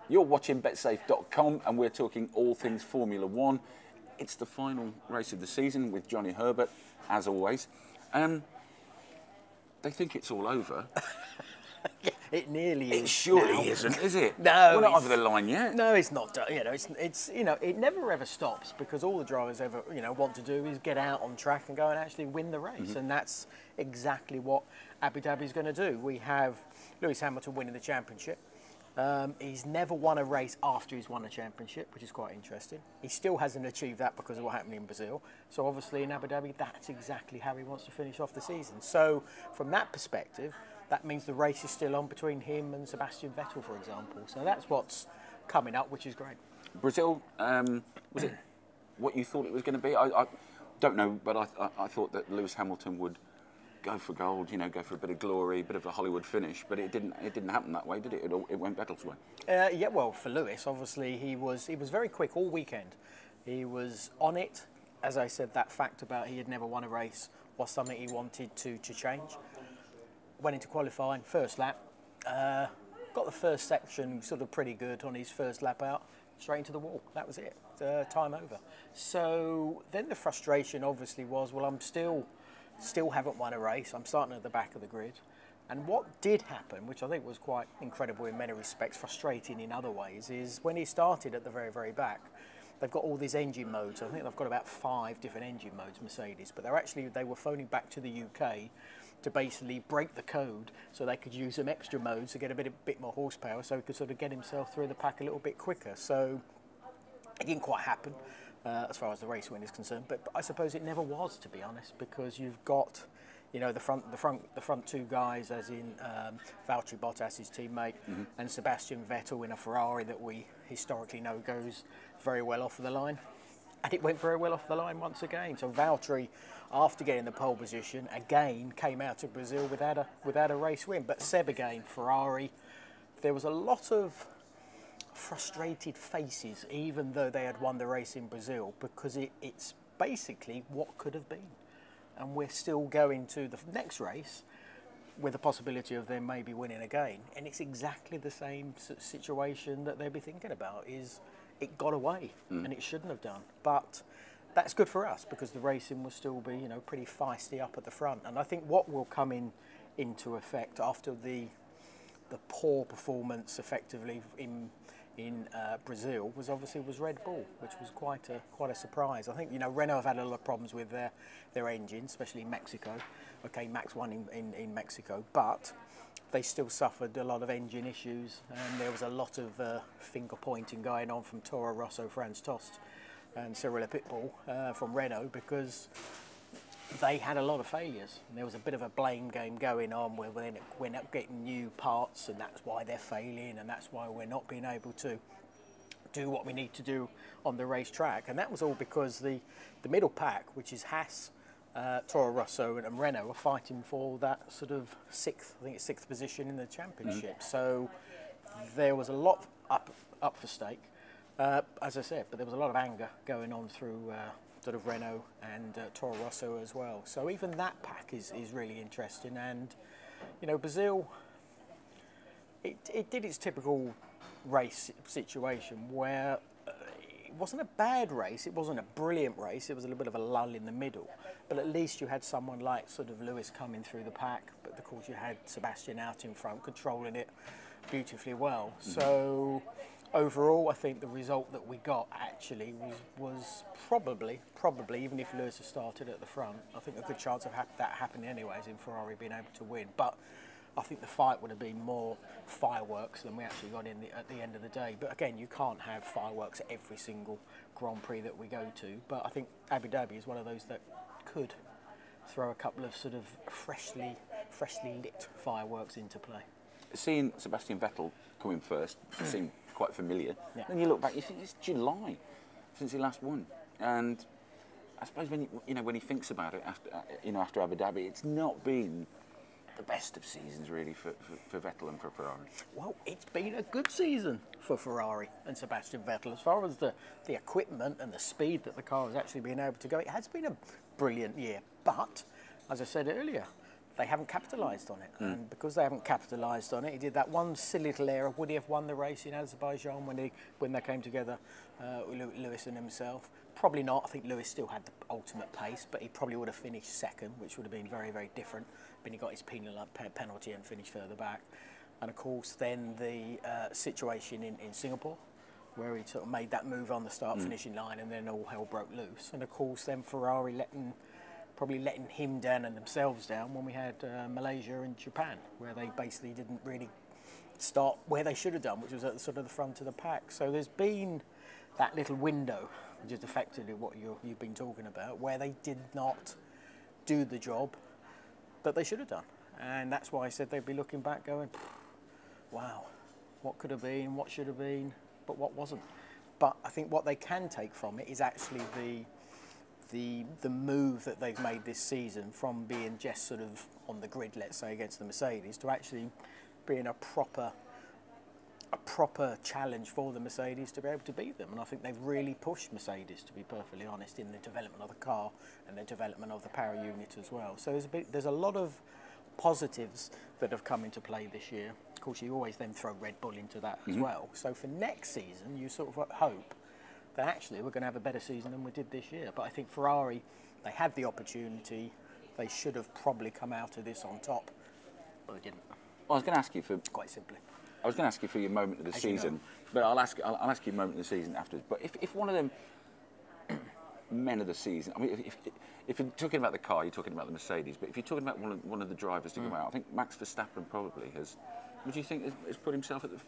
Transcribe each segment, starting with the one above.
You're watching betsafe.com and we're talking all things Formula One. It's the final race of the season with Johnny Herbert, as always. They think it's all over. It nearly is. It surely now. isn't, is it? No, we're not over the line yet. No, it's not. It never ever stops, because all the drivers ever want to do is get out on track and go and actually win the race, and that's exactly what Abu Dhabi is going to do. We have Lewis Hamilton winning the championship. He's never won a race after he's won a championship, which is quite interesting. He still hasn't achieved that because of what happened in Brazil. So obviously in Abu Dhabi, that's exactly how he wants to finish off the season. So from that perspective, that means the race is still on between him and Sebastian Vettel, for example. So that's what's coming up, which is great. Brazil, was it what you thought it was going to be? I don't know, but I thought that Lewis Hamilton would go for gold, go for a bit of glory, a bit of a Hollywood finish, but it didn't happen that way, did it? It went Vettel's way. Yeah, well, for Lewis, obviously, he was very quick all weekend. He was on it. As I said, that fact about he had never won a race was something he wanted to change. Went into qualifying, first lap, got the first section sort of pretty good on his first lap out, straight into the wall. That was it, time over. So then the frustration obviously was, well, I'm still haven't won a race. I'm starting at the back of the grid. And what did happen, which I think was quite incredible in many respects, frustrating in other ways, is when he started at the very, very back, they've got all these engine modes. I think they've got about 5 different engine modes, Mercedes, but they were phoning back to the UK to basically break the code so they could use some extra modes to get a bit more horsepower, so he could sort of get himself through the pack a little bit quicker. So it didn't quite happen. As far as the race win is concerned, but I suppose it never was, to be honest, because you've got, the front two guys, as in Valtteri Bottas, his teammate, and Sebastian Vettel in a Ferrari that we historically know goes very well off the line, and it went very well off the line once again. So Valtteri, after getting the pole position, again came out of Brazil without a race win. But Seb again, Ferrari, there was a lot of frustrated faces, even though they had won the race in Brazil, because it's basically what could have been. And we're still going to the next race with the possibility of them maybe winning again. And it's exactly the same situation that they'll be thinking about, is it got away and it shouldn't have done. But that's good for us, because the racing will still be, pretty feisty up at the front. And I think what will come into effect after the poor performance effectively in Brazil was Red Bull, which was quite a surprise. I think Renault have had a lot of problems with their engine, especially in Mexico. Okay, Max won in Mexico, but they still suffered a lot of engine issues, and there was a lot of finger pointing going on from Toro Rosso, Franz Tost, and Cyril Pitbull from Renault, because they had a lot of failures. And there was a bit of a blame game going on where we're not getting new parts, and that's why they're failing, and that's why we're not being able to do what we need to do on the racetrack. And that was all because the middle pack, which is Haas, Toro Rosso and Renault, are fighting for that sort of sixth position in the championship. So there was a lot up for stake, as I said, but there was a lot of anger going on through sort of Renault and Toro Rosso as well. So even that pack is really interesting. And Brazil, it did its typical race situation where it wasn't a bad race, it wasn't a brilliant race, it was a little bit of a lull in the middle, but at least you had someone like sort of Lewis coming through the pack, but of course you had Sebastian out in front controlling it beautifully well. So overall, I think the result that we got actually was probably, even if Lewis had started at the front, I think a good chance of that happening anyways, in Ferrari being able to win. But I think the fight would have been more fireworks than we actually got at the end of the day. But again, you can't have fireworks at every single Grand Prix that we go to. But I think Abu Dhabi is one of those that could throw a couple of sort of freshly lit fireworks into play. Seeing Sebastian Vettel come in first seemed quite familiar. Yeah. Then you look back, you think it's July since he last won, and I suppose when he thinks about it after Abu Dhabi, it's not been the best of seasons really for Vettel and for Ferrari. Well, it's been a good season for Ferrari and Sebastian Vettel as far as the equipment and the speed that the car has actually been able to go. It has been a brilliant year, but as I said earlier, they haven't capitalised on it. And because they haven't capitalised on it, he did that one silly little error. Would he have won the race in Azerbaijan when they came together, Lewis and himself? Probably not. I think Lewis still had the ultimate pace, but he probably would have finished second, which would have been very, very different. But he got his penalty and finished further back. And of course, then the situation in Singapore, where he sort of made that move on the start-finishing line, and then all hell broke loose. And of course, then Ferrari probably letting him down and themselves down when we had Malaysia and Japan, where they basically didn't really start where they should have done, which was at the sort of the front of the pack. So there's been that little window, which is effectively what you've been talking about, where they did not do the job that they should have done. And that's why I said they'd be looking back going, wow, what could have been, what should have been, but what wasn't. But I think what they can take from it is actually the move that they've made this season, from being just sort of on the grid, let's say, against the Mercedes, to actually being a proper challenge for the Mercedes to be able to beat them. And I think they've really pushed Mercedes, to be perfectly honest, in the development of the car and the development of the power unit as well. So there's a lot of positives that have come into play this year. Of course, you always then throw Red Bull into that as well. So for next season, you sort of hope that actually we're going to have a better season than we did this year. But I think Ferrari, they had the opportunity. They should have probably come out of this on top, but they didn't. Well, I was going to ask you for... Quite simply. I was going to ask you for your moment of the season, know. but I'll ask you your moment of the season afterwards. But if one of them men of the season, I mean, if you're talking about the car, you're talking about the Mercedes, but if you're talking about one of the drivers to come out, I think Max Verstappen probably has... Would you think has put himself at the...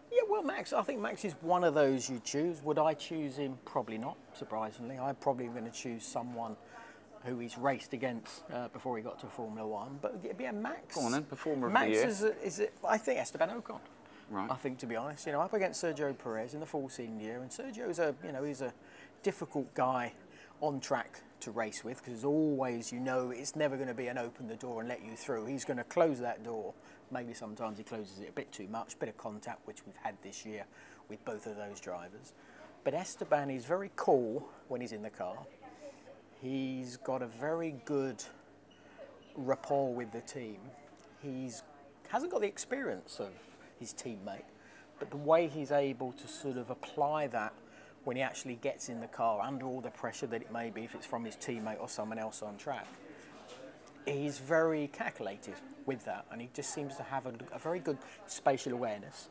Yeah, well, I think Max is one of those you choose. Would I choose him? Probably not, surprisingly. I'm probably going to choose someone who he's raced against before he got to Formula One. But yeah, Max... Go on then, performer Max of the year. is I think Esteban Ocon. Right. I think, to be honest, up against Sergio Perez in the Force India, and Sergio's he's a difficult guy on track to race with, because always, it's never going to be an open the door and let you through. He's going to close that door. Maybe sometimes he closes it a bit too much, bit of contact, which we've had this year with both of those drivers. But Esteban is very cool when he's in the car. He's got a very good rapport with the team. Hasn't got the experience of his teammate, but the way he's able to sort of apply that when he actually gets in the car under all the pressure that it may be, if it's from his teammate or someone else on track, he's very calculated with that, and he just seems to have a very good spatial awareness,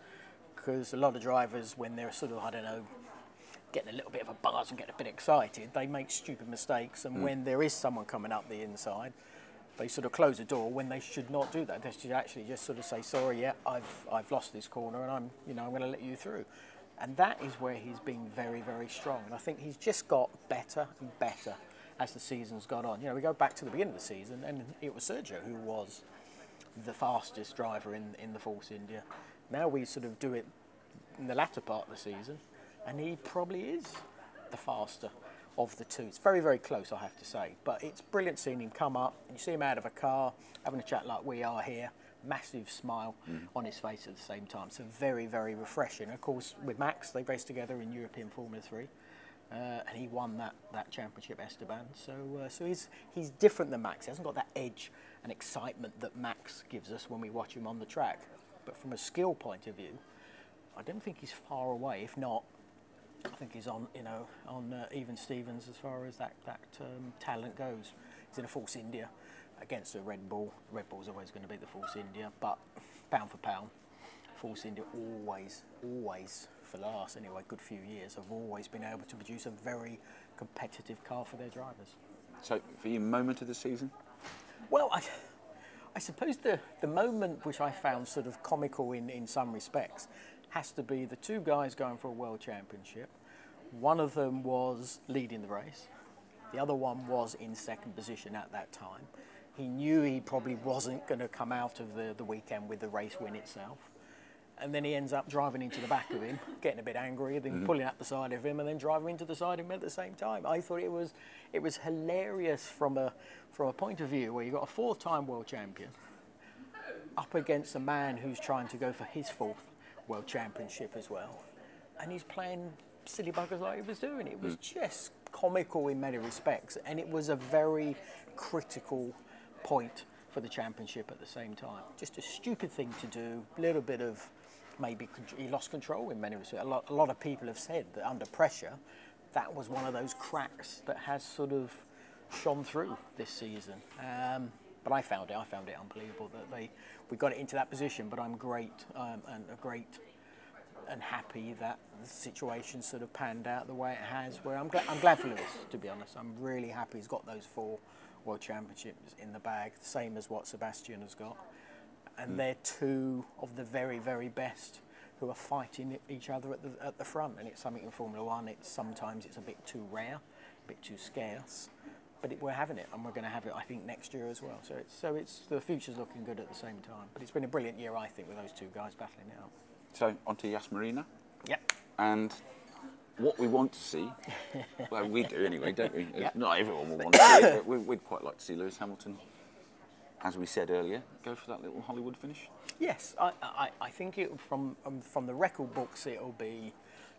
because a lot of drivers, when they're sort of, I don't know, getting a little bit of a buzz and getting a bit excited, they make stupid mistakes, and when there is someone coming up the inside, they sort of close the door when they should not do that. They should actually just sort of say, sorry, yeah, I've lost this corner, and I'm going to let you through. And that is where he's been very, very strong. And I think he's just got better and better as the season's gone on. We go back to the beginning of the season, and it was Sergio who was the fastest driver in the Force India. Now we sort of do it in the latter part of the season, and he probably is the faster of the two. It's very, very close, I have to say. But it's brilliant seeing him come up, and you see him out of a car, having a chat like we are here, massive smile on his face at the same time. So very, very refreshing. Of course, with Max, they raced together in European Formula 3, and he won that championship, Esteban. So he's different than Max. He hasn't got that edge and excitement that Max gives us when we watch him on the track. But from a skill point of view, I don't think he's far away. If not, I think he's on even Stevens as far as that talent goes. He's in a Force India against a Red Bull. Red Bull's always going to beat the Force India, but pound for pound, Force India always, for the last anyway good few years, have always been able to produce a very competitive car for their drivers. So, for your moment of the season? Well, I suppose the moment which I found sort of comical in some respects has to be the two guys going for a world championship. One of them was leading the race. The other one was in second position at that time. He knew he probably wasn't going to come out of the weekend with the race win itself. And then he ends up driving into the back of him, getting a bit angry, then pulling up the side of him, and then driving into the side of him at the same time. I thought it was hilarious from a point of view where you've got a four-time world champion up against a man who's trying to go for his fourth world championship as well. And he's playing silly buggers like he was doing. It was just comical in many respects, and it was a very critical point for the championship at the same time. Just a stupid thing to do. A little bit of maybe he lost control in many respects. A lot of people have said that under pressure, that was one of those cracks that has sort of shone through this season. But I found it unbelievable that we got it into that position. But I'm great and happy that the situation sort of panned out the way it has. Where I'm glad for Lewis, to be honest. I'm really happy he's got those 4 World Championships in the bag, the same as what Sebastian has got. And they're 2 of the very, very best who are fighting each other at the front. And it's something in Formula One. Sometimes it's a bit too rare, a bit too scarce. But we're having it, and we're going to have it, I think, next year as well. So the future's looking good at the same time. But it's been a brilliant year, I think, with those 2 guys battling it out. So on to Yas Marina. Yep. And what we want to see, well, we do anyway, don't we? Yep. Not everyone will want to see it, but we'd quite like to see Lewis Hamilton, as we said earlier, go for that little Hollywood finish. Yes, I think from the record books it'll be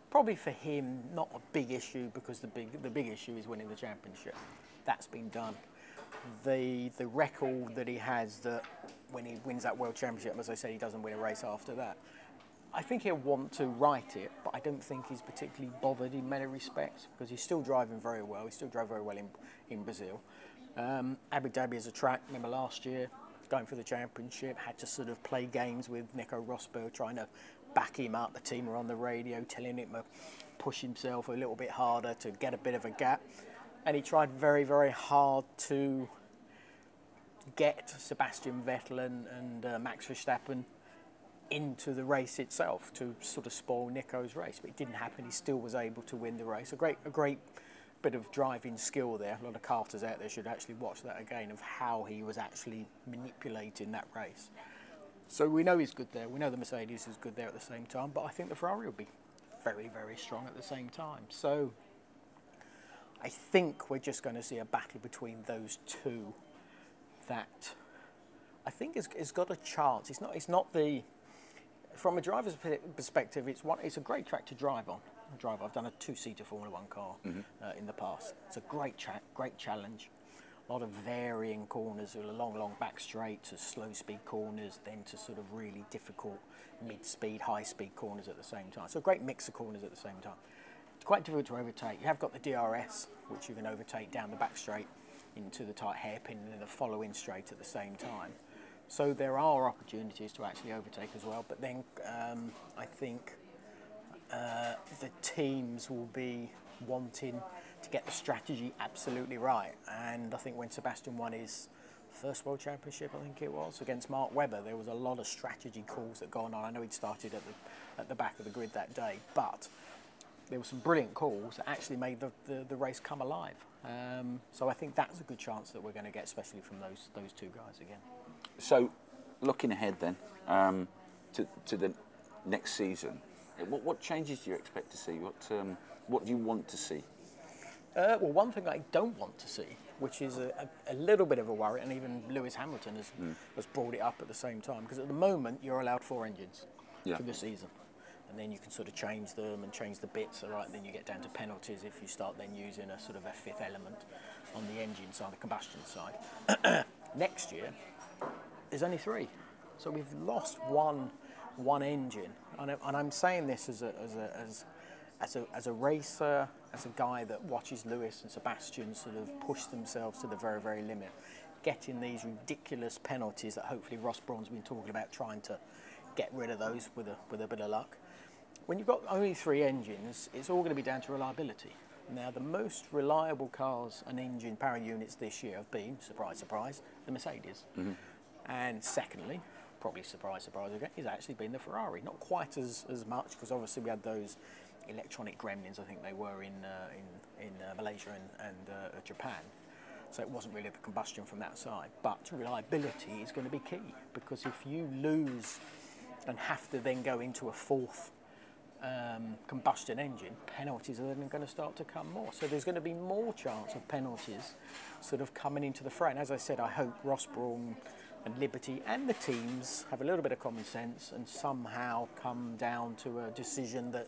probably for him not a big issue, because the big issue is winning the championship. That's been done. The record that he has, that when he wins that World Championship, as I said, he doesn't win a race after that. I think he'll want to right it, but I don't think he's particularly bothered in many respects, because he's still driving very well. He still drove very well in Brazil. Abu Dhabi is a track, remember last year, going for the championship, had to sort of play games with Nico Rosberg, trying to back him up. The team were on the radio telling him to push himself a little bit harder to get a bit of a gap. And he tried very, very hard to get Sebastian Vettel and Max Verstappen into the race itself, to sort of spoil Nico's race. But it didn't happen. He still was able to win the race. A great bit of driving skill there. A lot of karters out there should actually watch that again, of how he was actually manipulating that race. So we know he's good there. We know the Mercedes is good there at the same time. But I think the Ferrari will be very, very strong at the same time. So I think we're just going to see a battle between those 2 that I think has got a chance. It's not the, from a driver's perspective, it's a great track to drive on. I've done a 2-seater Formula One car in the past. It's a great track, great challenge. A lot of varying corners, long back straight to slow speed corners, then to sort of really difficult mid-speed, high-speed corners at the same time. So a great mix of corners at the same time. It's quite difficult to overtake. You have got the DRS, which you can overtake down the back straight into the tight hairpin, and then the follow-in straight at the same time. So there are opportunities to actually overtake as well. But then I think the teams will be wanting to get the strategy absolutely right. And I think when Sebastian won his first World Championship, I think it was, against Mark Webber, there was a lot of strategy calls that gone on. I know he'd started at the back of the grid that day, but there were some brilliant calls that actually made the race come alive. So I think that's a good chance that we're going to get, especially from those 2 guys again. So, looking ahead then to the next season, what changes do you expect to see? What do you want to see? Well, one thing I don't want to see, which is a little bit of a worry, and even Lewis Hamilton has brought it up at the same time, because at the moment you're allowed 4 engines for the season. And then you can sort of change them and change the bits, all right? And then you get down to penalties if you start then using a sort of a 5th element on the engine side, the combustion side. Next year, there's only 3. So we've lost one engine. And I'm saying this as a racer, as a guy that watches Lewis and Sebastian sort of push themselves to the very, very limit, getting these ridiculous penalties that hopefully Ross Brawn's been talking about, trying to get rid of those with a bit of luck. When you've got only 3 engines, it's all going to be down to reliability. Now, the most reliable cars and engine power units this year have been, surprise, surprise, the Mercedes. And secondly, probably surprise, surprise again, has actually been the Ferrari. Not quite as much, because obviously we had those electronic gremlins, I think they were in Malaysia and Japan. So it wasn't really the combustion from that side. But reliability is going to be key, because if you lose and have to then go into a 4th combustion engine, penalties are then going to start to come more. So there's going to be more chance of penalties sort of coming into the fray. And as I said, I hope Ross Brawn and Liberty and the teams have a little bit of common sense and somehow come down to a decision that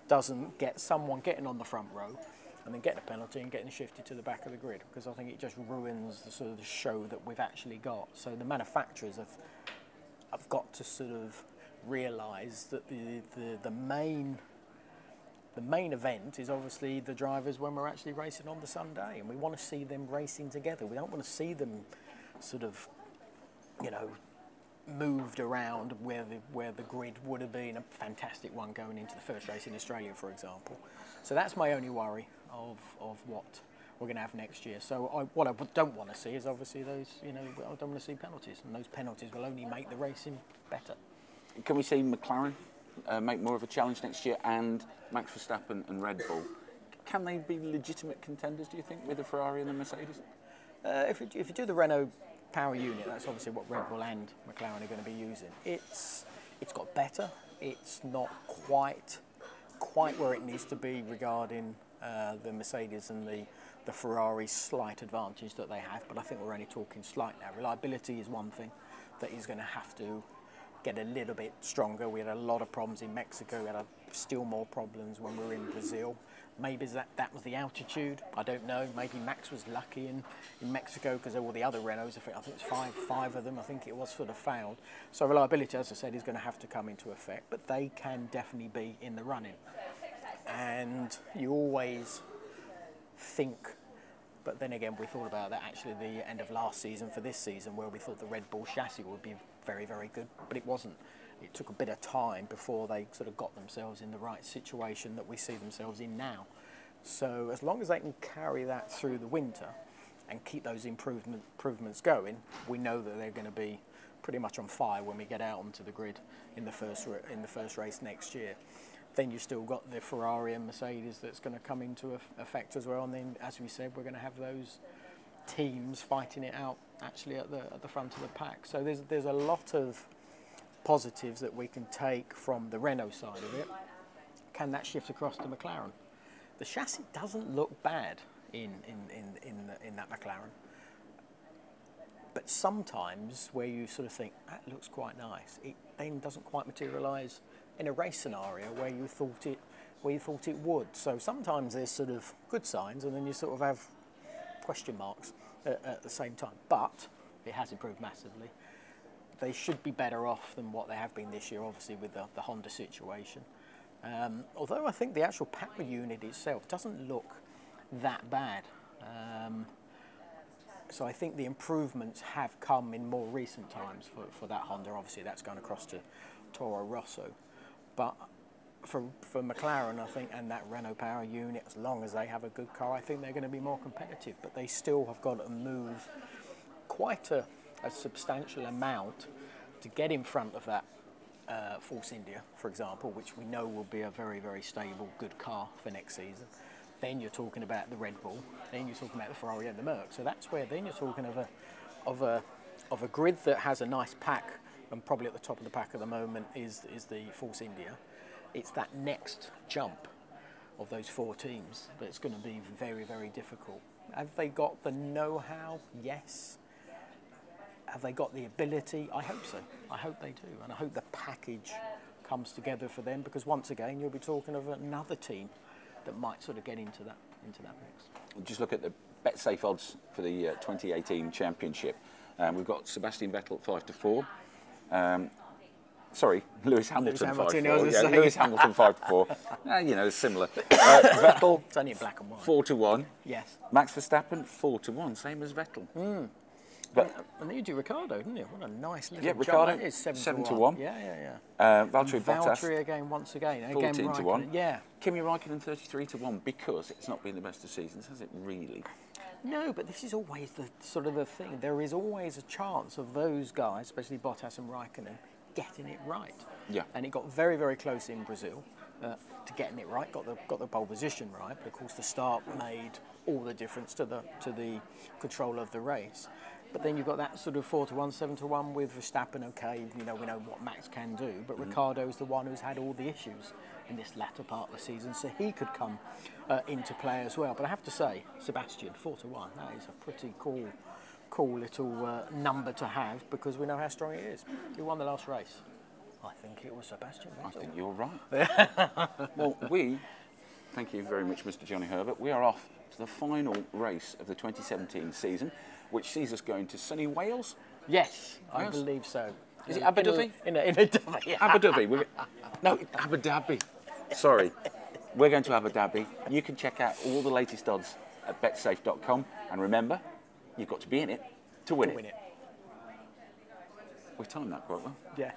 doesn't get someone getting on the front row and then getting a penalty and getting shifted to the back of the grid, because I think it just ruins the sort of the show that we've actually got. So the manufacturers have got to sort of realise that the main event is obviously the drivers when we're actually racing on the Sunday, and we want to see them racing together. We don't want to see them sort of, you know, moved around where the grid would have been a fantastic one going into the first race in Australia, for example. So that's my only worry of what we're going to have next year. So what I don't want to see is obviously those, you know, I don't want to see penalties, and those penalties will only make the racing better. Can we see McLaren make more of a challenge next year, and Max Verstappen and Red Bull? Can they be legitimate contenders, do you think, with the Ferrari and the Mercedes? If you do the Renault power unit, that's obviously what Red Bull and McLaren are going to be using. It's got better. It's not quite where it needs to be regarding the Mercedes and the Ferrari slight advantage that they have, but I think we're only talking slight now. Reliability is one thing that is going to have to get a little bit stronger. We had a lot of problems in Mexico. We had still more problems when we were in Brazil. Maybe that was the altitude. I don't know. Maybe Max was lucky in Mexico, because all the other Renaults, I think it's five of them, I think it was, sort of failed. So reliability, as I said, is going to have to come into effect, but they can definitely be in the running. And you always think, but then again, we thought about that actually the end of last season for this season, where we thought the Red Bull chassis would be very, very good, but it wasn't. It took a bit of time before they sort of got themselves in the right situation that we see themselves in now. So as long as they can carry that through the winter and keep those improvements going, we know that they're going to be pretty much on fire when we get out onto the grid in the first race next year. Then you've still got the Ferrari and Mercedes that's going to come into effect as well. And then, as we said, we're going to have those teams fighting it out actually at the front of the pack. So there's a lot of positives that we can take from the Renault side of it. Can that shift across to McLaren? The chassis doesn't look bad in that McLaren, but sometimes where you sort of think that looks quite nice, it then doesn't quite materialise in a race scenario where you thought it would. So sometimes there's sort of good signs, and then you sort of have question marks at the same time. But it has improved massively. They should be better off than what they have been this year, obviously, with the Honda situation. Although I think the actual power unit itself doesn't look that bad. So I think the improvements have come in more recent times for that Honda. Obviously, that's gone across to Toro Rosso. But for McLaren, I think, and that Renault power unit, as long as they have a good car, I think they're going to be more competitive. But they still have got to move quite a substantial amount to get in front of that Force India, for example, which we know will be a very, very stable, good car for next season. Then you're talking about the Red Bull. Then you're talking about the Ferrari and the Merc. So that's where then you're talking of a grid that has a nice pack, and probably at the top of the pack at the moment is the Force India. It's that next jump of those four teams that's going to be very, very difficult. Have they got the know-how? Yes. Have they got the ability? I hope so. I hope they do. And I hope the package comes together for them, because once again, you'll be talking of another team that might sort of get into that mix. Just look at the bet-safe odds for the 2018 Championship. We've got Sebastian Vettel at 5-4. Sorry, Lewis Hamilton 5-4. Yeah, Lewis Hamilton 5-4. You know, similar. Vettel, it's only in black and white. 4-1. Yes. Max Verstappen 4-1, same as Vettel. But and then you do Ricardo, didn't you? What a nice little jump Ricardo that is. 7-1. Yeah. Valtteri Bottas. Valtteri again, once again. 14-1. Yeah. Kimi Raikkonen 33-1, because it's not been the best of seasons, has it really? No, but this is always the sort of the thing. There is always a chance of those guys, especially Bottas and Raikkonen, getting it right. Yeah. And it got very, very close in Brazil to getting it right. Got the pole position right, but of course the start made all the difference to the control of the race. But then you've got that sort of 4-1, 7-1 with Verstappen. Okay, you know, we know what Max can do, but Ricardo's the one who's had all the issues in this latter part of the season, so he could come into play as well. But I have to say, Sebastian 4-1, that is a pretty cool little number to have, because we know how strong he is. Who won the last race? I think it was Sebastian Vettel. I think you're right. Well, we Thank you very much, Mr. Johnny Herbert. We are off to the final race of the 2017 season, which sees us going to sunny Wales. Yes, I Yes. believe so. Is it Abu Dhabi? In a Dhabi. Abu Dhabi. No, Abu Dhabi. Sorry. We're going to Abu Dhabi. You can check out all the latest odds at betsafe.com. And remember, you've got to be in it to win it. We timed that quite well. Yeah.